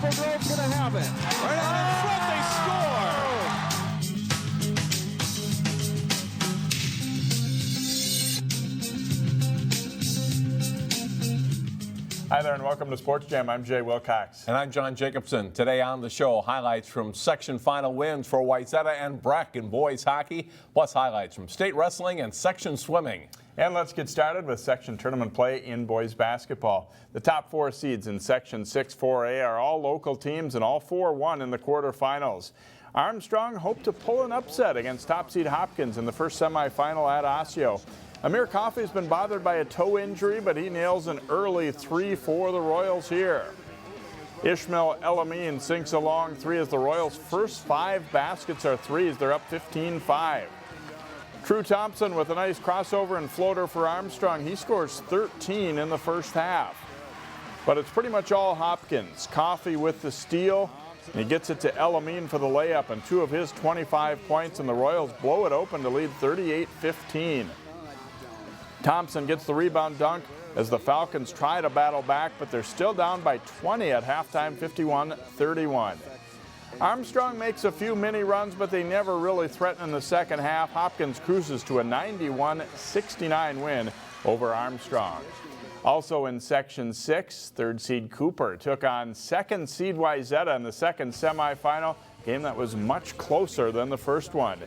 Maple Grove's going to have it. Right out in front, they score! Hi there and welcome to Sports Jam. I'm Jay Wilcox. And I'm John Jacobson. Today on the show, highlights from section final wins for Wayzata and Breck in boys hockey, plus highlights from state wrestling and section swimming. And let's get started with section tournament play in boys basketball. The top 4 seeds in section 6 4A are all local teams and all 4 won in the quarterfinals. Armstrong hoped to pull an upset against top seed Hopkins in the first semifinal at Osseo. Amir Coffey has been bothered by a toe injury, but he nails an early 3 for the Royals here. Ishmael Elamine sinks a long 3 as the Royals' first 5 baskets are threes. They're up 15-5. Drew Thompson with a nice crossover and floater for Armstrong. He scores 13 in the first half. But it's pretty much all Hopkins. Coffey with the steal. He gets it to Elamine for the layup and 2 of his 25 points, and the Royals blow it open to lead 38-15. Thompson gets the rebound dunk as the Falcons try to battle back, but they're still down by 20 at halftime, 51-31. Armstrong makes a few mini runs, but they never really threaten in the second half. Hopkins cruises to a 91-69 win over Armstrong. Also in section 6, 3rd seed Cooper took on 2nd seed Wayzata in the second semifinal, game that was much closer than the first one.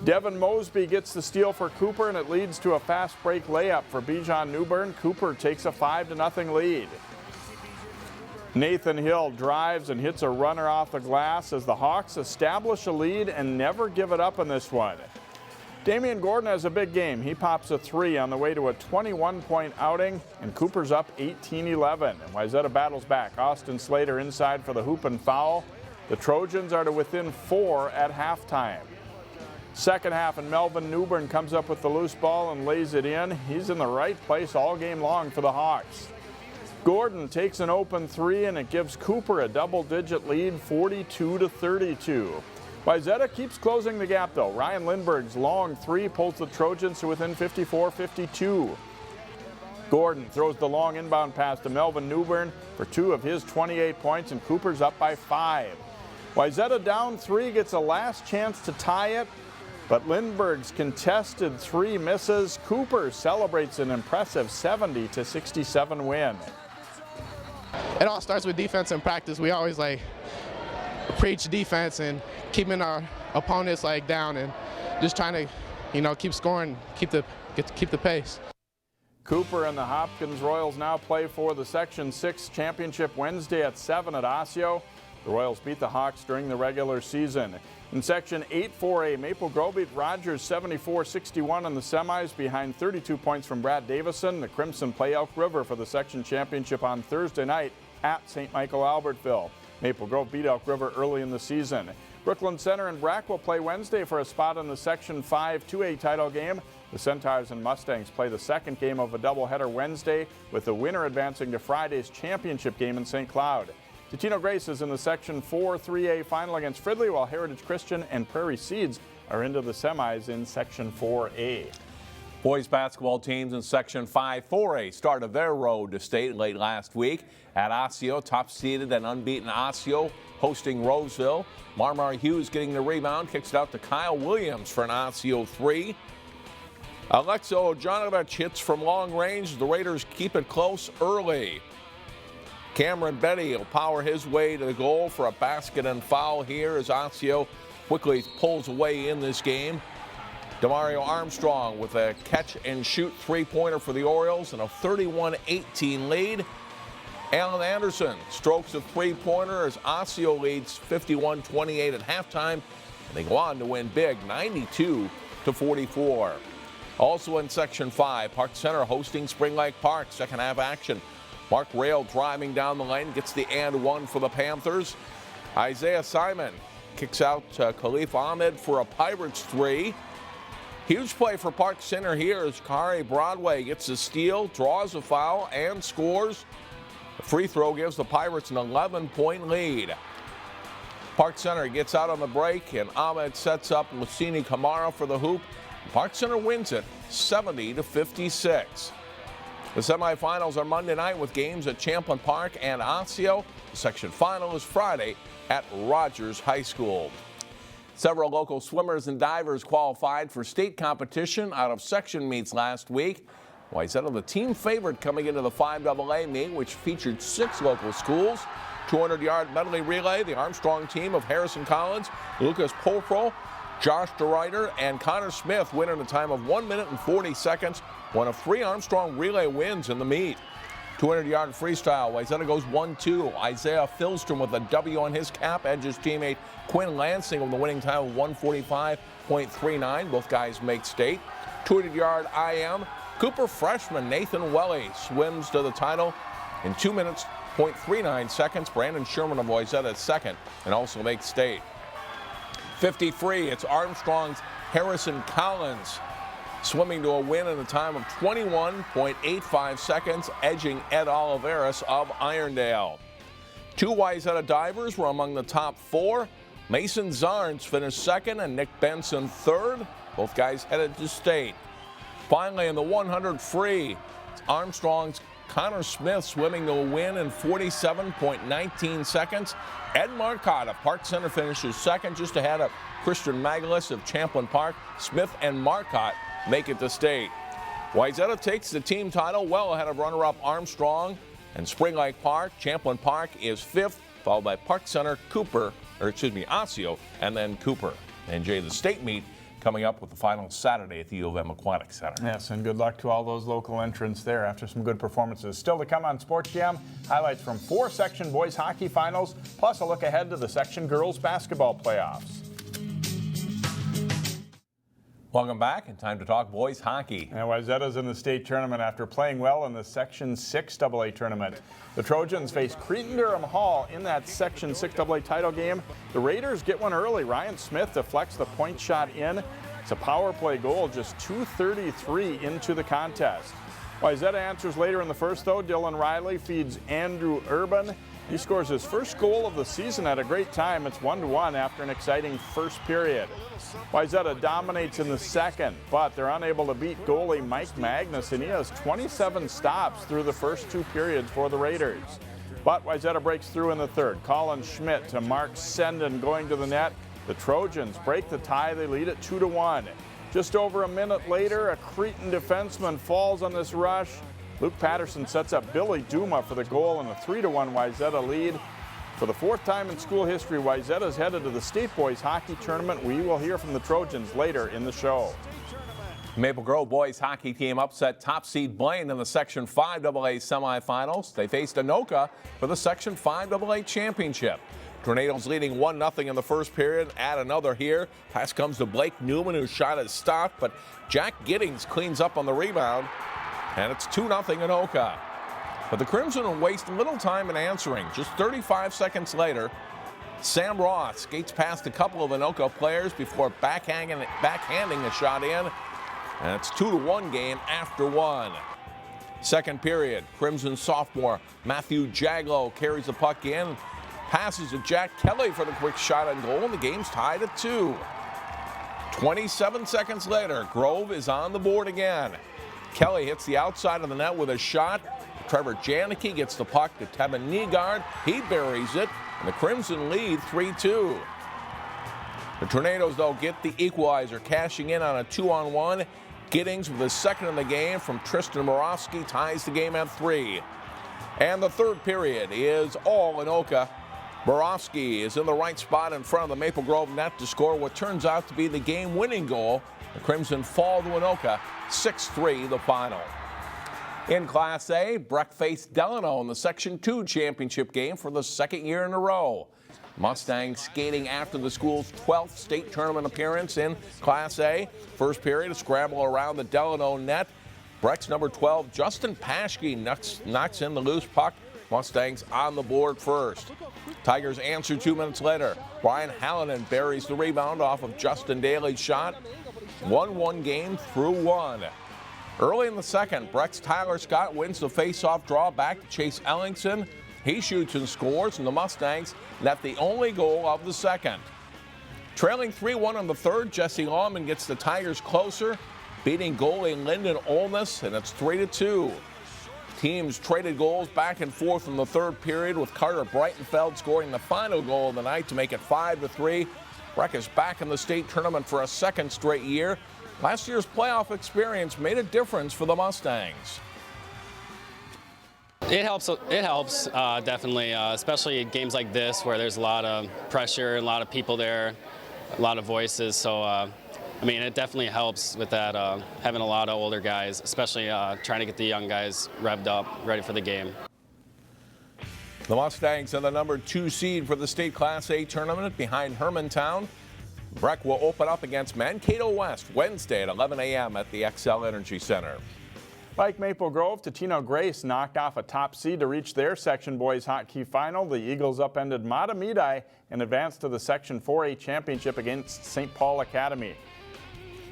Devin Mosby gets the steal for Cooper, and it leads to a fast break layup for Bijan Newbern. Cooper takes a 5-0 lead. Nathan Hill drives and hits a runner off the glass as the Hawks establish a lead and never give it up in this one. Damian Gordon has a big game. He pops a 3 on the way to a 21-point outing, and Cooper's up 18-11. And Wayzata battles back. Austin Slater inside for the hoop and foul. The Trojans are to within 4 at halftime. Second half, and Melvin Newbern comes up with the loose ball and lays it in. He's in the right place all game long for the Hawks. Gordon takes an open 3, and it gives Cooper a double-digit lead, 42-32. Wayzata keeps closing the gap, though. Ryan Lindbergh's long 3 pulls the Trojans to within 54-52. Gordon throws the long inbound pass to Melvin Newbern for 2 of his 28 points, and Cooper's up by 5. Wayzata down 3 gets a last chance to tie it, but Lindbergh's contested 3 misses. Cooper celebrates an impressive 70-67 win. It all starts with defense in practice. We always preach defense and keeping our opponents down and just trying to, keep scoring, keep the pace. Cooper and the Hopkins Royals now play for the Section 6 championship Wednesday at 7 at Osseo. The Royals beat the Hawks during the regular season. In Section 8 4A, Maple Grove beat Rogers 74-61 in the semis behind 32 points from Brad Davison. The Crimson play Elk River for the section championship on Thursday night at St. Michael Albertville. Maple Grove beat Elk River early in the season. Brooklyn Center and Brack will play Wednesday for a spot in the Section 5 2A title game. The Centaurs and Mustangs play the second game of a doubleheader Wednesday, with the winner advancing to Friday's championship game in St. Cloud. Totino Grace is in the Section 4 3A final against Fridley, while Heritage Christian and Prairie Seeds are into the semis in Section 4A. Boys basketball teams in Section 5 4A started their road to state late last week at Osseo. Top-seeded and unbeaten Osseo hosting Roseville. Marmar Hughes getting the rebound, kicks it out to Kyle Williams for an Osseo 3. Alexo Jonovich hits from long range. The Raiders keep it close early. Cameron Betty will power his way to the goal for a basket and foul here as Osseo quickly pulls away in this game. Demario Armstrong with a catch-and-shoot 3-pointer for the Orioles and a 31-18 lead. Alan Anderson strokes a 3-pointer as Osseo leads 51-28 at halftime, and they go on to win big, 92-44. Also in Section 5, Park Center hosting Spring Lake Park, second half action. Mark Rail driving down the lane, gets the and one for the Panthers. Isaiah Simon kicks out Khalif Ahmed for a Pirates 3. Huge play for Park Center here as Kari Broadway gets a steal, draws a foul, and scores. The free throw gives the Pirates an 11-point lead. Park Center gets out on the break, and Ahmed sets up Lucini Kamara for the hoop. Park Center wins it 70-56. The semifinals are Monday night with games at Champlin Park and Osseo. The section final is Friday at Rogers High School. Several local swimmers and divers qualified for state competition out of section meets last week. Wayzata, the team favorite coming into the 5AA meet, which featured 6 local schools. 200-yard medley relay, the Armstrong team of Harrison Collins, Lucas Polpro, Josh DeRuyter, and Connor Smith win in a time of 1 minute and 40 seconds. One of 3 Armstrong relay wins in the meet. 200-yard freestyle, Wayzata goes 1-2. Isaiah Filstrom with a W on his cap, edges teammate Quinn Lansing with the winning time of 1:45.39. Both guys make state. 200-yard IM, Cooper freshman Nathan Welly swims to the title in 2 minutes, 0.39 seconds. Brandon Sherman of Wayzata is second and also makes state. 50 free, it's Armstrong's Harrison Collins swimming to a win in a time of 21.85 seconds, edging Ed Oliveras of Irondale. 2 Wayzata divers were among the top 4. Mason Zarnes finished second and Nick Benson third. Both guys headed to state. Finally, in the 100 free, it's Armstrong's Connor Smith swimming to a win in 47.19 seconds. Ed Marcotte of Park Center finishes second, just ahead of Christian Magalis of Champlin Park. Smith and Marcotte make it to state. Wayzata takes the team title well ahead of runner-up Armstrong and Spring Lake Park. Champlin Park is 5th, followed by Park Center, Osseo, and then Cooper. And Jay, the state meet coming up with the final Saturday at the U of M Aquatic Center. Yes, and good luck to all those local entrants there after some good performances. Still to come on Sports Jam, highlights from 4 section boys hockey finals, plus a look ahead to the section girls basketball playoffs. Welcome back, and time to talk boys hockey. And Wayzata's in the state tournament after playing well in the Section 6 AA tournament. The Trojans face Cretin-Durham Hall in that Section 6 AA title game. The Raiders get one early. Ryan Smith deflects the point shot in. It's a power play goal, just 2:33 into the contest. Wayzata answers later in the first, though. Dylan Riley feeds Andrew Urban. He scores his first goal of the season at a great time. It's 1-1 after an exciting first period. Wayzata dominates in the second, but they're unable to beat goalie Mike Magnus, and he has 27 stops through the first 2 periods for the Raiders. But Wayzata breaks through in the third. Colin Schmidt to Mark Senden going to the net. The Trojans break the tie. They lead at 2-1. Just over a minute later, a Cretin defenseman falls on this rush. Luke Patterson sets up Billy Duma for the goal and a 3-1 Wayzata lead. For the 4th time in school history, Wayzata is headed to the state boys hockey tournament. We will hear from the Trojans later in the show. Maple Grove boys hockey team upset top seed Blaine in the Section 5 AA semifinals. They faced Anoka for the Section 5 AA championship. Tornadoes leading 1-0 in the first period. Add another here. Pass comes to Blake Newman, whose shot is stopped, but Jack Giddings cleans up on the rebound. And it's 2-0 Anoka. But the Crimson will waste little time in answering. Just 35 seconds later, Sam Ross skates past a couple of Anoka players before backhanding a shot in. And it's 2-1 game after 1. Second period, Crimson sophomore Matthew Jaglow carries the puck in, passes to Jack Kelly for the quick shot on goal, and the game's tied at 2. 27 seconds later, Grove is on the board again. Kelly hits the outside of the net with a shot. Trevor Janicki gets the puck to Tevin Nygaard. He buries it, and the Crimson lead 3-2. The Tornadoes, though, get the equalizer, cashing in on a 2-on-1. Giddings with his second in the game from Tristan Moravsky ties the game at 3. And the third period is all Anoka. Moravsky is in the right spot in front of the Maple Grove net to score what turns out to be the game-winning goal. The Crimson fall to Anoka, 6-3 the final. In Class A, Breck faced Delano in the Section 2 championship game for the second year in a row. Mustangs skating after the school's 12th state tournament appearance in Class A. First period, a scramble around the Delano net. Breck's number 12, Justin Paschke, knocks in the loose puck. Mustangs on the board first. Tigers answer 2 minutes later. Brian Hallinan buries the rebound off of Justin Daly's shot. 1-1 game through 1. Early in the second, Breck's Tyler Scott wins the face-off draw back to Chase Ellingson. He shoots and scores, and the Mustangs net the only goal of the second. Trailing 3-1 in the third, Jesse Lawman gets the Tigers closer, beating goalie Lyndon Olness, and it's 3-2. Teams traded goals back and forth in the third period, with Carter Breitenfeld scoring the final goal of the night to make it 5-3. Breck is back in the state tournament for a second straight year. Last year's playoff experience made a difference for the Mustangs. It helps definitely, especially in games like this where there's a lot of pressure, a lot of people there, a lot of voices. So, I mean, it definitely helps with that, having a lot of older guys, especially trying to get the young guys revved up, ready for the game. The Mustangs are the number 2 seed for the state Class A tournament behind Hermantown. Breck will open up against Mankato West Wednesday at 11 a.m. at the XL Energy Center. Like Maple Grove, Totino Grace knocked off a top seed to reach their Section Boys Hockey Final. The Eagles upended Matamidi and advanced to the Section 4A Championship against St. Paul Academy.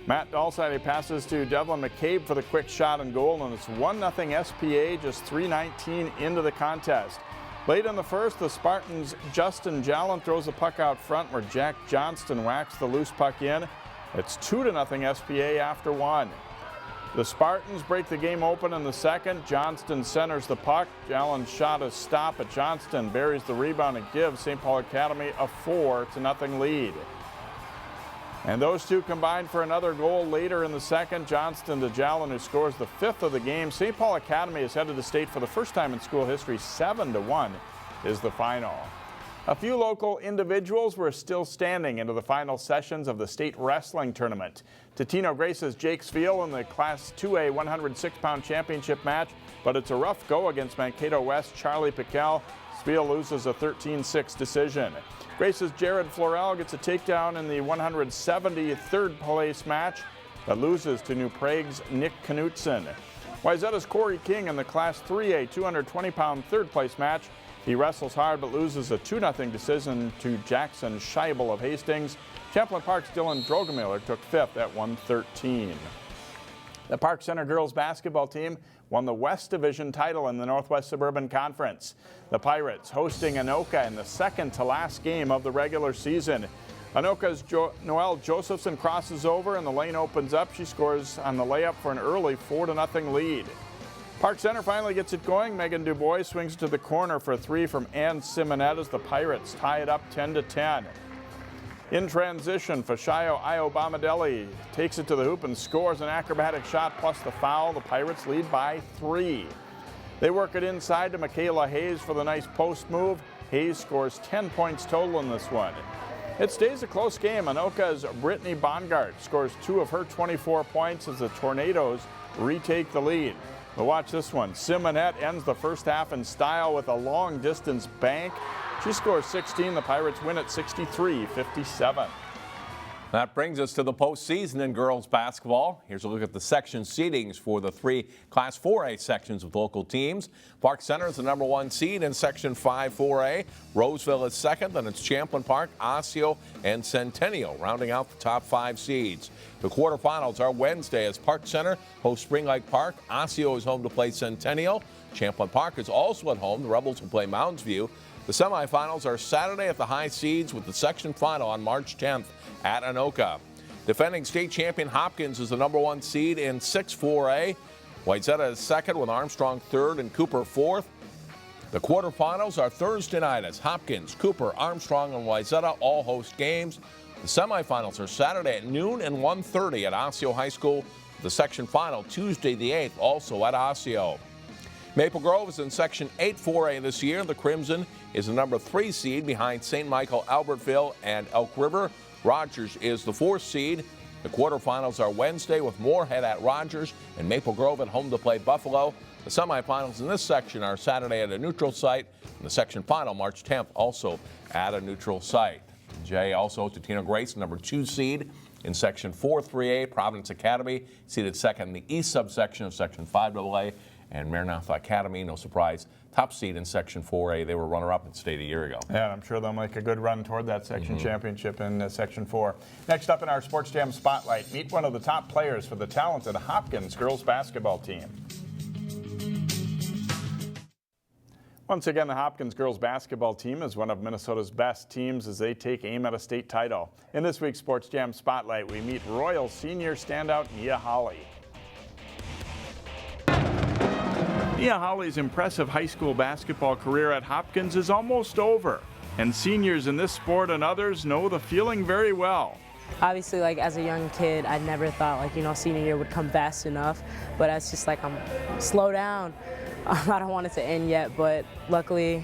Matt Dalside passes to Devlin McCabe for the quick shot and goal, and it's 1-0 SPA, just 3:19 into the contest. Late in the first, the Spartans' Justin Jallin throws the puck out front where Jack Johnston whacks the loose puck in. It's 2-0 SPA after 1. The Spartans break the game open in the second. Johnston centers the puck. Jallon's shot is stopped, but Johnston buries the rebound and gives St. Paul Academy a 4-0 lead. And those two combined for another goal later in the second. Johnston to Jallon, who scores the 5th of the game. St. Paul Academy is headed to state for the first time in school history. 7-1 is the final. A few local individuals were still standing into the final sessions of the state wrestling tournament. Totino Grace's Jake Spiel in the Class 2A 106-pound championship match, but it's a rough go against Mankato West Charlie Piquel. Spiel loses a 13-6 decision. Grace's Jared Florell gets a takedown in the 173rd place match, but loses to New Prague's Nick Knutson. Wayzata's Corey King in the Class 3A 220-pound third place match. He wrestles hard but loses a 2-0 decision to Jackson Scheibel of Hastings. Champlain Park's Dylan Drogomiller took 5th at 113. The Park Center girls basketball team won the West Division title in the Northwest Suburban Conference. The Pirates hosting Anoka in the second to last game of the regular season. Anoka's Noelle Josephson crosses over and the lane opens up. She scores on the layup for an early 4-0 lead. Park Center finally gets it going. Megan Dubois swings to the corner for a 3 from Ann Simonette as the Pirates tie it up 10-10. In transition, Fashayo Iobamadeli takes it to the hoop and scores an acrobatic shot plus the foul. The Pirates lead by 3. They work it inside to Michaela Hayes for the nice post move. Hayes scores 10 points total in this one. It stays a close game. Anoka's Brittany Bongart scores 2 of her 24 points as the Tornadoes retake the lead. But watch this one. Simonette ends the first half in style with a long-distance bank. She scores 16. The Pirates win at 63-57. That brings us to the postseason in girls basketball. Here's a look at the section seedings for the 3 Class 4A sections of local teams. Park Center is the number 1 seed in Section 5-4A. Roseville is second, then it's Champlain Park, Osseo, and Centennial, rounding out the top 5 seeds. The quarterfinals are Wednesday as Park Center hosts Spring Lake Park. Osseo is home to play Centennial. Champlain Park is also at home. The Rebels will play Mounds View. The semifinals are Saturday at the high seeds with the section final on March 10th at Anoka. Defending state champion Hopkins is the number 1 seed in 6-4A. Wayzata is second with Armstrong third and Cooper fourth. The quarterfinals are Thursday night as Hopkins, Cooper, Armstrong, and Wayzata all host games. The semifinals are Saturday at noon and 1:30 at Osseo High School. The section final Tuesday the 8th also at Osseo. Maple Grove is in Section 8-4A this year. The Crimson is the number 3 seed behind St. Michael, Albertville, and Elk River. Rogers is the 4th seed. The quarterfinals are Wednesday with Moorhead at Rogers and Maple Grove at home to play Buffalo. The semifinals in this section are Saturday at a neutral site, and the section final March 10th also at a neutral site. Jay also Totino Grace, number 2 seed in Section 4-3A. Providence Academy seated second in the East subsection of Section 5AA. And Maranatha Academy, no surprise, top seed in Section 4A. They were runner-up in state a year ago. Yeah, I'm sure they'll make a good run toward that section championship in Section 4. Next up in our Sports Jam Spotlight, meet one of the top players for the talented Hopkins girls basketball team. Once again, the Hopkins girls basketball team is one of Minnesota's best teams as they take aim at a state title. In this week's Sports Jam Spotlight, we meet Royal senior standout Nia Holly. Nia Holly's impressive high school basketball career at Hopkins is almost over, and seniors in this sport and others know the feeling very well. Obviously, like as a young kid, I never thought senior year would come fast enough, but it's just like slow down. I don't want it to end yet, but luckily,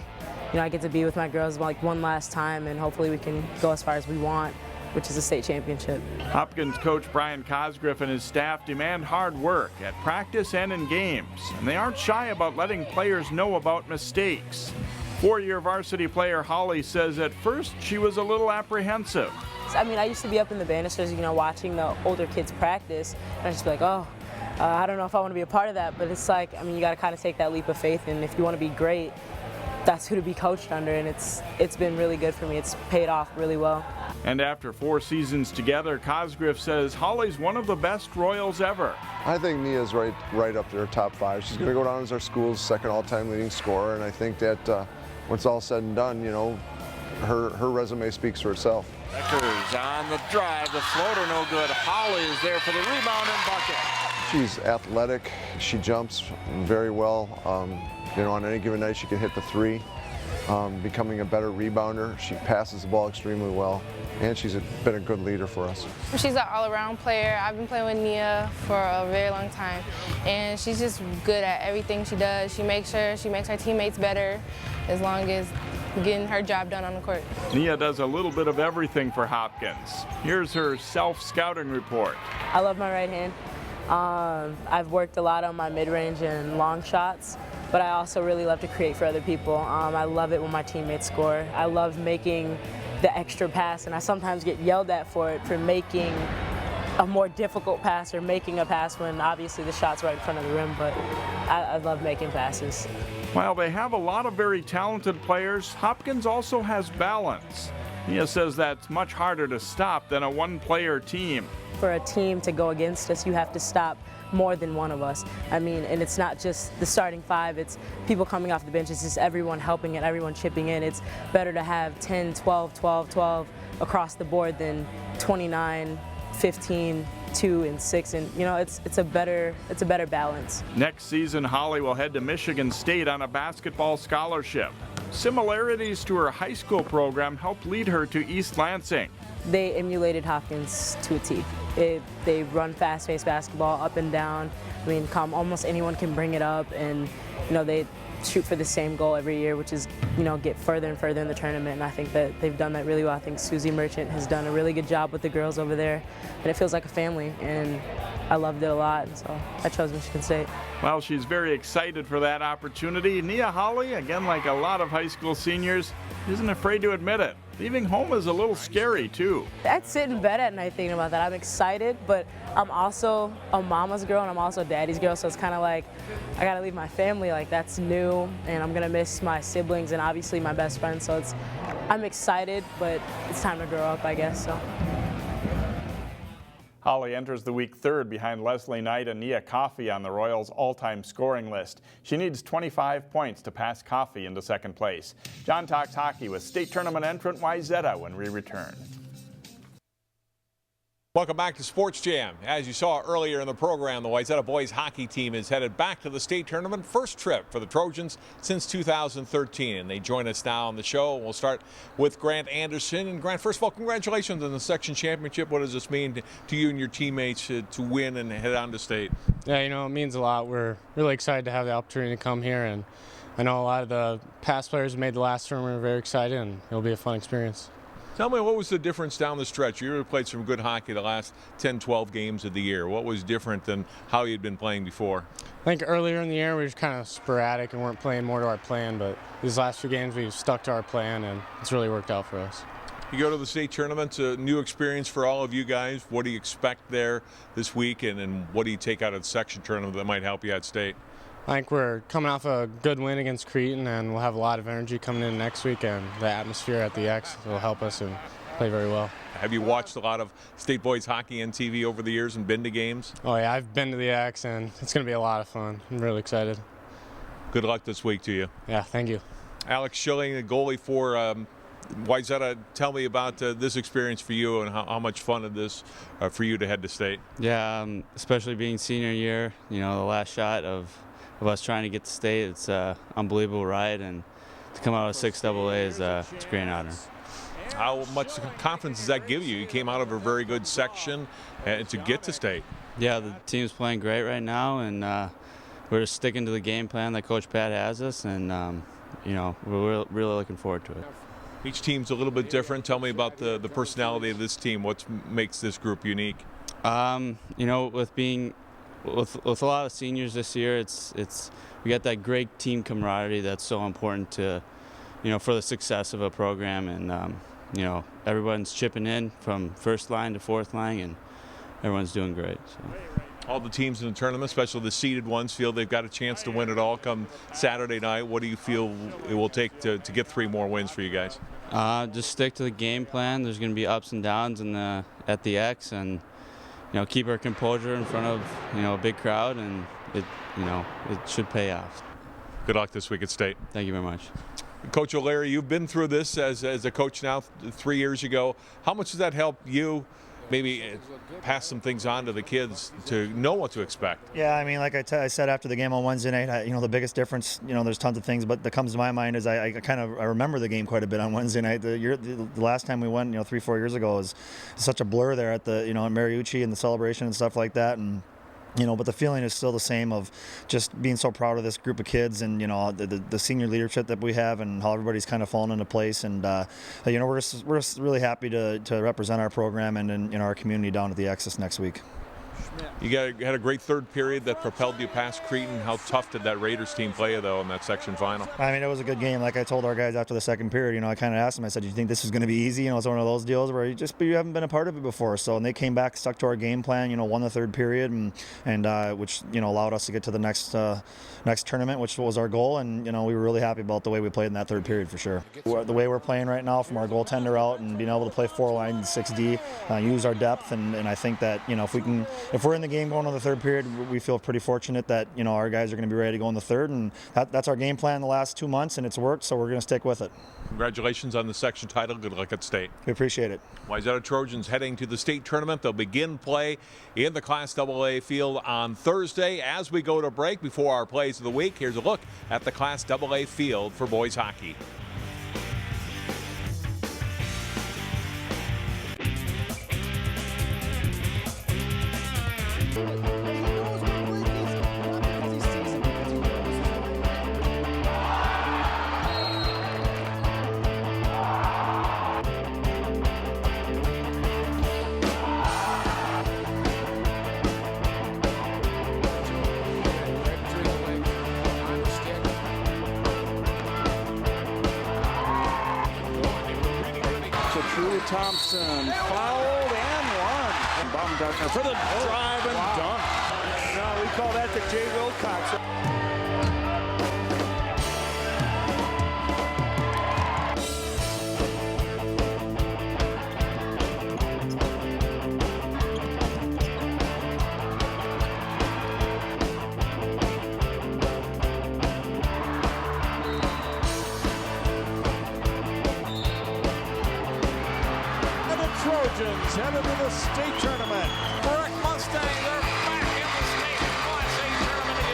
I get to be with my girls one last time, and hopefully we can go as far as we want, which is a state championship. Hopkins coach Brian Cosgriff and his staff demand hard work at practice and in games, and they aren't shy about letting players know about mistakes. Four-year varsity player Holly says at first she was a little apprehensive. I used to be up in the banisters, watching the older kids practice, and I just be like, I don't know if I want to be a part of that, but it's like, you got to kind of take that leap of faith, and if you want to be great, that's who to be coached under, and it's been really good for me. It's paid off really well. And after 4 seasons together, Cosgriff says Holly's one of the best Royals ever. I think Nia's right up there, top 5. She's going to go down as our school's second all-time leading scorer, and I think that when it's all said and done, her resume speaks for itself. Beckers on the drive, the floater no good. Holly is there for the rebound and bucket. She's athletic. She jumps very well. On any given night, she can hit the 3. Becoming a better rebounder. She passes the ball extremely well, and she's been a good leader for us. She's an all-around player. I've been playing with Nia for a very long time, and she's just good at everything she does. She makes her teammates better as long as getting her job done on the court. Nia does a little bit of everything for Hopkins. Here's her self-scouting report. I love my right hand. I've worked a lot on my mid-range and long shots, but I also really love to create for other people. I love it when my teammates score. I love making the extra pass, and I sometimes get yelled at for it, for making a more difficult pass or making a pass when obviously the shot's right in front of the rim, but I love making passes. While they have a lot of very talented players, Hopkins also has balance. Nia says that's much harder to stop than a one-player team. For a team to go against us, you have to stop more than one of us. And it's not just the starting 5, it's people coming off the bench, it's just everyone helping and everyone chipping in. It's better to have 10, 12, 12, 12 across the board than 29, 15, 2, and 6, and it's a better balance. Next season, Holly will head to Michigan State on a basketball scholarship. Similarities to her high school program helped lead her to East Lansing. They emulated Hopkins to a T. They run fast-paced basketball up and down. Almost anyone can bring it up, and they shoot for the same goal every year, which is get further and further in the tournament. And I think that they've done that really well. I think Susie Merchant has done a really good job with the girls over there, and it feels like a family. And I loved it a lot, and so I chose Michigan State. Well, she's very excited for that opportunity. Nia Holly, again, like a lot of high school seniors, isn't afraid to admit it. Leaving home is a little scary, too. I'd sit in bed at night thinking about that. I'm excited, but I'm also a mama's girl and I'm also a daddy's girl, so it's kind of like I gotta leave my family, that's new, and I'm gonna miss my siblings and obviously my best friend, so I'm excited, but it's time to grow up, I guess, so. Holly enters the week 3rd behind Leslie Knight and Nia Coffey on the Royals' all-time scoring list. She needs 25 points to pass Coffey into 2nd place. John talks hockey with state tournament entrant Wayzata when we return. Welcome back to Sports Jam. As you saw earlier in the program, the Wayzata boys hockey team is headed back to the state tournament. First trip for the Trojans since 2013. And they join us now on the show. We'll start with Grant Anderson. And Grant, first of all, congratulations on the section championship. What does this mean to you and your teammates to win and head on to state? Yeah, it means a lot. We're really excited to have the opportunity to come here. And I know a lot of the past players who made the last tournament are very excited, and it'll be a fun experience. Tell me, what was the difference down the stretch? You really played some good hockey the last 10, 12 games of the year. What was different than how you'd been playing before? I think earlier in the year we were just kind of sporadic and weren't playing more to our plan, but these last few games we've stuck to our plan and it's really worked out for us. You go to the state tournament, a new experience for all of you guys. What do you expect there this week, and what do you take out of the section tournament that might help you at state? I think we're coming off a good win against Creighton, and we'll have a lot of energy coming in next week, and the atmosphere at the X will help us and play very well. Have you watched a lot of state boys hockey on TV over the years and been to games? Oh yeah, I've been to the X, and it's going to be a lot of fun. I'm really excited. Good luck this week to you. Yeah, thank you. Alex Schilling, the goalie for Wayzata, tell me about this experience for you and how much fun it is for you to head to state. Yeah, especially being senior year, the last shot of of us trying to get to state. It's an unbelievable ride, and to come out of 6AA is it's a great honor. How much confidence does that give you? You came out of a very good section to get to state. Yeah, the team's playing great right now, and we're just sticking to the game plan that Coach Pat has us, and we're really looking forward to it. Each team's a little bit different. Tell me about the personality of this team. What makes this group unique? With a lot of seniors this year, we got that great team camaraderie that's so important to, for the success of a program, and everyone's chipping in from first line to fourth line, and everyone's doing great. So. All the teams in the tournament, especially the seeded ones, feel they've got a chance to win it all come Saturday night. What do you feel it will take to get 3 more wins for you guys? Just stick to the game plan. There's going to be ups and downs at the X, and keep our composure in front of a big crowd, and it should pay off. Good luck this week at state. Thank you very much. Coach O'Leary, you've been through this as a coach now 3 years ago. How much does that help you maybe pass some things on to the kids to know what to expect? Yeah, I mean, like I said after the game on Wednesday night, the biggest difference, there's tons of things, but that comes to my mind is I remember the game quite a bit on Wednesday night. The last time we went, 3-4 years ago, was such a blur there at the, at Mariucci and the celebration and stuff like that, and but the feeling is still the same of just being so proud of this group of kids, and the senior leadership that we have, and how everybody's kind of fallen into place, and we're just really happy to represent our program and our community down at the Axis next week. You had a great third period that propelled you past Cretin. How tough did that Raiders team play you, though, in that section final? I mean, it was a good game. Like I told our guys after the second period, I kind of asked them, I said, do you think this is going to be easy? It's one of those deals where you haven't been a part of it before. So, and they came back, stuck to our game plan, won the third period, and which, allowed us to get to the next tournament, which was our goal. And, we were really happy about the way we played in that third period for sure. The way we're playing right now, from our goaltender out and being able to play 4-line 6D, use our depth, and I think that, if we're in the game going on the third period, we feel pretty fortunate that our guys are going to be ready to go in the third, and that's our game plan the last 2 months, and it's worked, so we're going to stick with it. Congratulations on the section title. Good luck at state. We appreciate it. Wayzata Trojans heading to the state tournament. They'll begin play in the Class AA field on Thursday. As we go to break before our plays of the week, here's a look at the Class AA field for boys hockey. Thompson fouled and one. Baumgartner for the drive and dunk. No, we call that the J. Wilcox. Trojans headed to the state tournament. Brick Mustangs are back in the state Class A tournament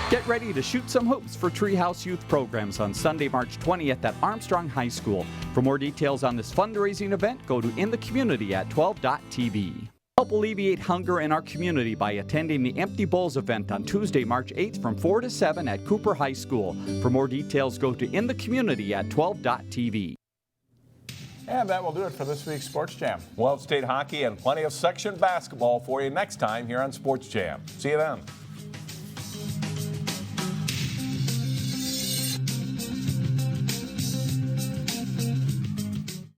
again. Get ready to shoot some hoops for Treehouse Youth programs on Sunday, March 20th at Armstrong High School. For more details on this fundraising event, go to inthecommunity@12.tv. Help alleviate hunger in our community by attending the Empty Bowls event on Tuesday, March 8th from 4 to 7 at Cooper High School. For more details, go to inthecommunity@12.tv. And that will do it for this week's Sports Jam. We'll have state hockey and plenty of section basketball for you next time here on Sports Jam. See you then.